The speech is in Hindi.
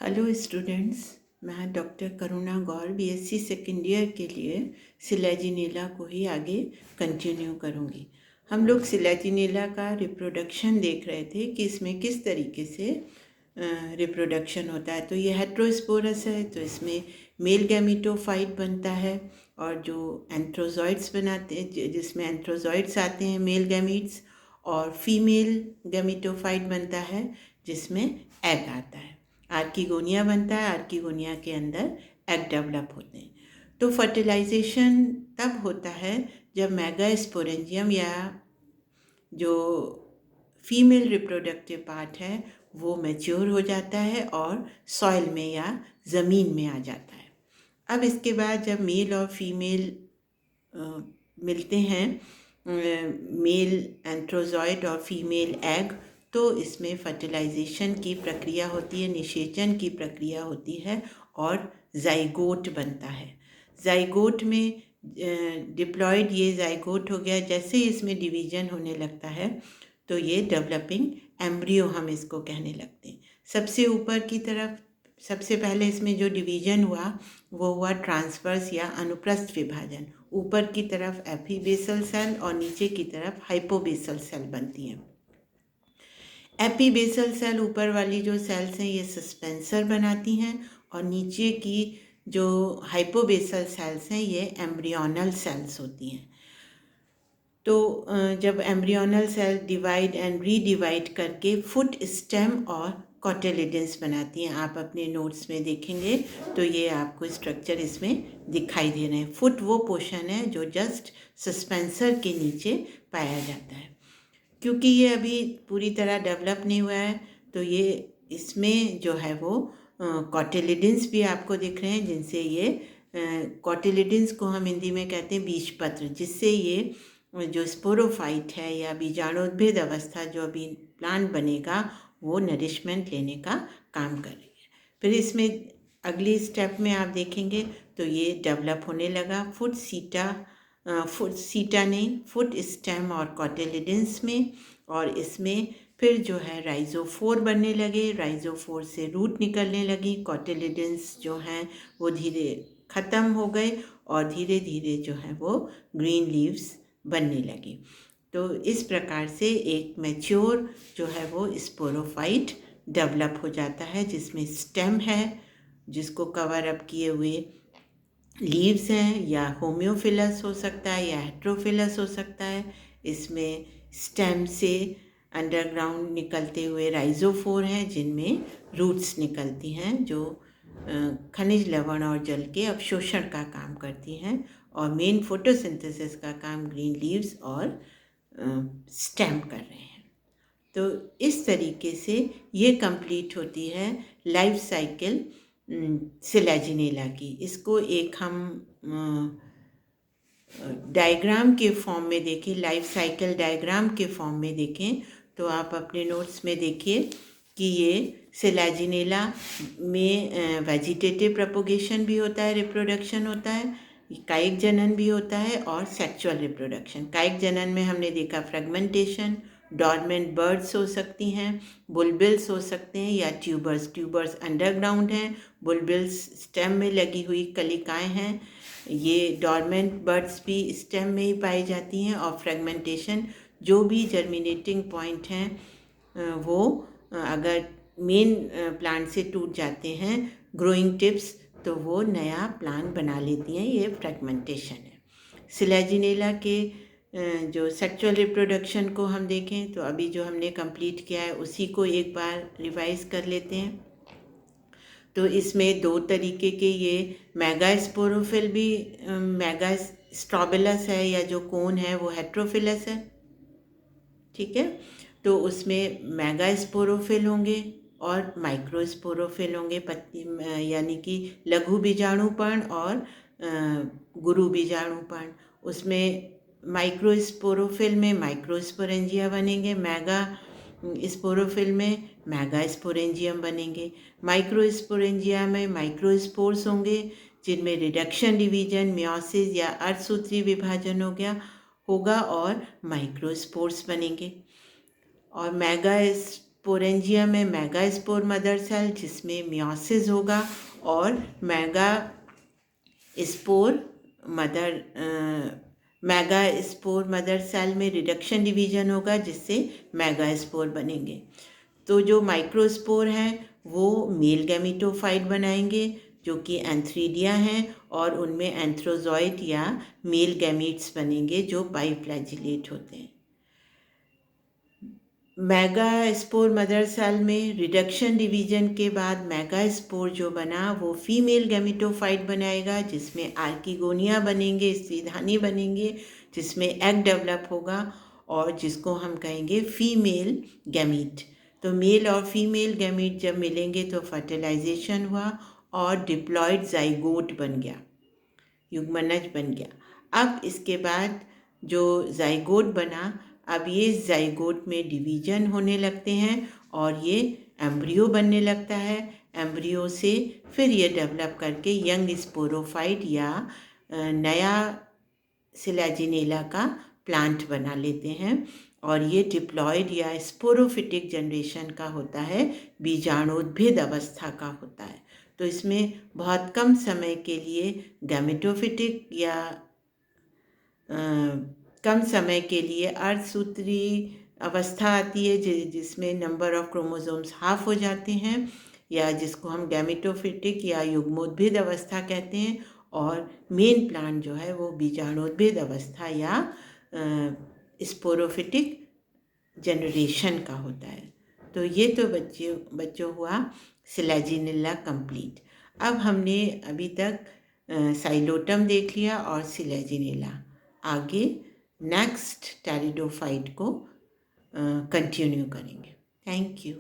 हेलो स्टूडेंट्स, मैं डॉक्टर करुणा गौर बीएससी सेकेंड ईयर के लिए सिलेजिनेला को ही आगे कंटिन्यू करूँगी। हम लोग सिलेजिनेला का रिप्रोडक्शन देख रहे थे कि इसमें किस तरीके से रिप्रोडक्शन होता है। तो ये हेट्रोस्पोरस है, तो इसमें मेल गैमीटोफाइट बनता है और जो एंथ्रोजॉइड्स बनाते हैं, जिसमें एंथ्रोजॉइड्स आते हैं मेल गैमीट्स, और फीमेल गैमीटोफाइट बनता है जिसमें एग आता है। आर्किगोनिया बनता है, आर्किगोनिया के अंदर एग डेवलप होते हैं। तो फर्टिलाइजेशन तब होता है जब मेगास्पोरेंजियम या जो फीमेल रिप्रोडक्टिव पार्ट है वो मैच्योर हो जाता है और सॉइल में या ज़मीन में आ जाता है। अब इसके बाद जब मेल और फीमेल मिलते हैं, मेल एंथ्रोजॉइड और फीमेल एग, तो इसमें फर्टिलाइजेशन की प्रक्रिया होती है, निषेचन की प्रक्रिया होती है और जाइगोट बनता है। जाइगोट में डिप्लॉयड ये जाइगोट हो गया। जैसे ही इसमें डिवीजन होने लगता है तो ये डेवलपिंग एम्ब्रियो हम इसको कहने लगते हैं। सबसे ऊपर की तरफ सबसे पहले इसमें जो डिवीजन हुआ वो हुआ ट्रांसवर्स या अनुप्रस्थ विभाजन। ऊपर की तरफ एपीबेसल सेल और नीचे की तरफ हाइपोबेसल सेल बनती हैं। एपीबेसल सेल ऊपर वाली जो सेल्स हैं ये सस्पेंसर बनाती हैं और नीचे की जो हाइपोबेसल सेल्स हैं ये एम्ब्रियोनल सेल्स होती हैं। तो जब embryonal cell divide and redivide करके फुट स्टेम और कॉटिलिडन्स बनाती हैं। आप अपने नोट्स में देखेंगे तो ये आपको स्ट्रक्चर इसमें दिखाई दे रहे हैं। फुट वो पोर्शन है जो जस्ट सस्पेंसर के नीचे पाया जाता है। क्योंकि ये अभी पूरी तरह डेवलप नहीं हुआ है तो ये इसमें जो है वो कॉटिलिडन्स भी आपको दिख रहे हैं, जिनसे ये कॉटिलिडन्स को हम हिंदी में कहते हैं बीजपत्र, जिससे ये जो स्पोरोफाइट है या बीजाणुोद्भिद अवस्था जो अभी प्लांट बनेगा वो नरिशमेंट लेने का काम कर रही है। फिर इसमें अगली स्टेप में आप देखेंगे तो ये डेवलप होने लगा फुट सीटा नहीं, फुट स्टेम और कॉटिलिडन्स में, और इसमें फिर जो है राइजोफोर बनने लगे। राइजोफोर से रूट निकलने लगी। कॉटिलिडन्स जो हैं वो धीरे ख़त्म हो गए और धीरे धीरे जो है वो ग्रीन लीव्स बनने लगी। तो इस प्रकार से एक मैच्योर जो है वो स्पोरोफाइट डेवलप हो जाता है, जिसमें स्टेम है जिसको कवर अप किए हुए लीव्स हैं, या होम्योफिलस हो सकता है या हेट्रोफिलस हो सकता है। इसमें स्टेम से अंडरग्राउंड निकलते हुए राइजोफोर हैं जिनमें रूट्स निकलती हैं जो खनिज लवण और जल के अवशोषण का काम करती हैं, और मेन फोटोसिंथेसिस का काम ग्रीन लीव्स और स्टेम कर रहे हैं। तो इस तरीके से ये कंप्लीट होती है लाइफ साइकिल सिलेजिनेला की। इसको एक हम डायग्राम के फॉर्म में देखें, लाइफ साइकिल डायग्राम के फॉर्म में देखें तो आप अपने नोट्स में देखिए कि ये सिलेजिनेला में वेजिटेटिव प्रोपोगेशन भी होता है, रिप्रोडक्शन होता है, कायिक जनन भी होता है और सेक्सुअल रिप्रोडक्शन। कायिक जनन में हमने देखा फ्रेगमेंटेशन, डॉर्मेंट बर्ड्स हो सकती हैं, बुलबिल्स हो सकते हैं या ट्यूबर्स। ट्यूबर्स अंडरग्राउंड हैं, बुलबिल्स स्टेम में लगी हुई कलिकाएं हैं। ये डॉर्मेंट बर्ड्स भी स्टेम में ही पाई जाती हैं। और फ्रेगमेंटेशन, जो भी जर्मिनेटिंग पॉइंट हैं वो अगर मेन प्लांट से टूट जाते हैं, ग्रोइंग टिप्स, तो वो नया प्लांट बना लेती हैं। ये फ्रेगमेंटेशन है। सिलेजिनेला के जो सेक्सुअल रिप्रोडक्शन को हम देखें तो अभी जो हमने कंप्लीट किया है उसी को एक बार रिवाइज कर लेते हैं। तो इसमें दो तरीके के ये मेगास्पोरोफिल भी, मेगास्ट्रोबिलस है या जो कोन है वो हेट्रोफिलस है, ठीक है। तो उसमें मेगास्पोरोफिल होंगे और माइक्रोस्पोरोफिल होंगे, पत्ती यानी कि लघु बीजाणुपर्ण और गुरु बीजाणुपर्ण। उसमें माइक्रोस्पोरोफिल में माइक्रोस्पोरेंजिया बनेंगे, मेगा स्पोरोफिल में मेगा स्पोरेंजियम बनेंगे। माइक्रोस्पोरेंजिया में माइक्रोस्पोर्स होंगे जिनमें रिडक्शन डिवीजन, मियोसिस या अर्धसूत्री विभाजन होगा और माइक्रोस्पोर्स बनेंगे। और मेगा स्पोरेंजिया में मेगा स्पोर मदर सेल जिसमें मियोसिस होगा और मेगा स्पोर मदर सेल में रिडक्शन डिवीजन होगा जिससे मेगा स्पोर बनेंगे। तो जो माइक्रोस्पोर हैं वो मेल गैमेटोफाइट बनाएंगे जो कि एंथ्रीडिया हैं और उनमें एंथ्रोजॉइट या मेल गैमीट्स बनेंगे जो बाइफ्लैजिलेट होते हैं। मेगा स्पोर मदर सेल में रिडक्शन डिवीजन के बाद मेगा स्पोर जो बना वो फीमेल गैमेटोफाइट बनाएगा जिसमें आर्किगोनिया बनेंगे, स्त्रीधानी बनेंगे जिसमें एग डेवलप होगा और जिसको हम कहेंगे फीमेल गैमीट। तो मेल और फीमेल गैमीट जब मिलेंगे तो फर्टिलाइजेशन हुआ और डिप्लॉयड जाइगोट बन गया, युग्मनज बन गया। अब इसके बाद जो जाइगोट बना, अब ये जाइगोट में डिवीजन होने लगते हैं और ये एम्ब्रियो बनने लगता है। एम्ब्रियो से फिर ये डेवलप करके यंग स्पोरोफाइट या नया सिलेजिनेला का प्लांट बना लेते हैं और ये डिप्लॉयड या स्पोरोफिटिक जनरेशन का होता है, बीजाणुोद्भिद अवस्था का होता है। तो इसमें बहुत कम समय के लिए गैमेटोफिटिक या कम समय के लिए अर्धसूत्री अवस्था आती है जिसमें नंबर ऑफ क्रोमोसोम्स हाफ हो जाते हैं या जिसको हम गैमेटोफिटिक या युग्मोद्भिद अवस्था कहते हैं। और मेन प्लांट जो है वो बीजाणुोद्भिद अवस्था या स्पोरोफिटिक जनरेशन का होता है। तो ये तो बच्चों हुआ सिलेजिनेला कंप्लीट। अब हमने अभी तक साइलोटम देख लिया और सिलेजिनेला। आगे नेक्स्ट टेरिडोफाइट को कंटिन्यू करेंगे। Thank you.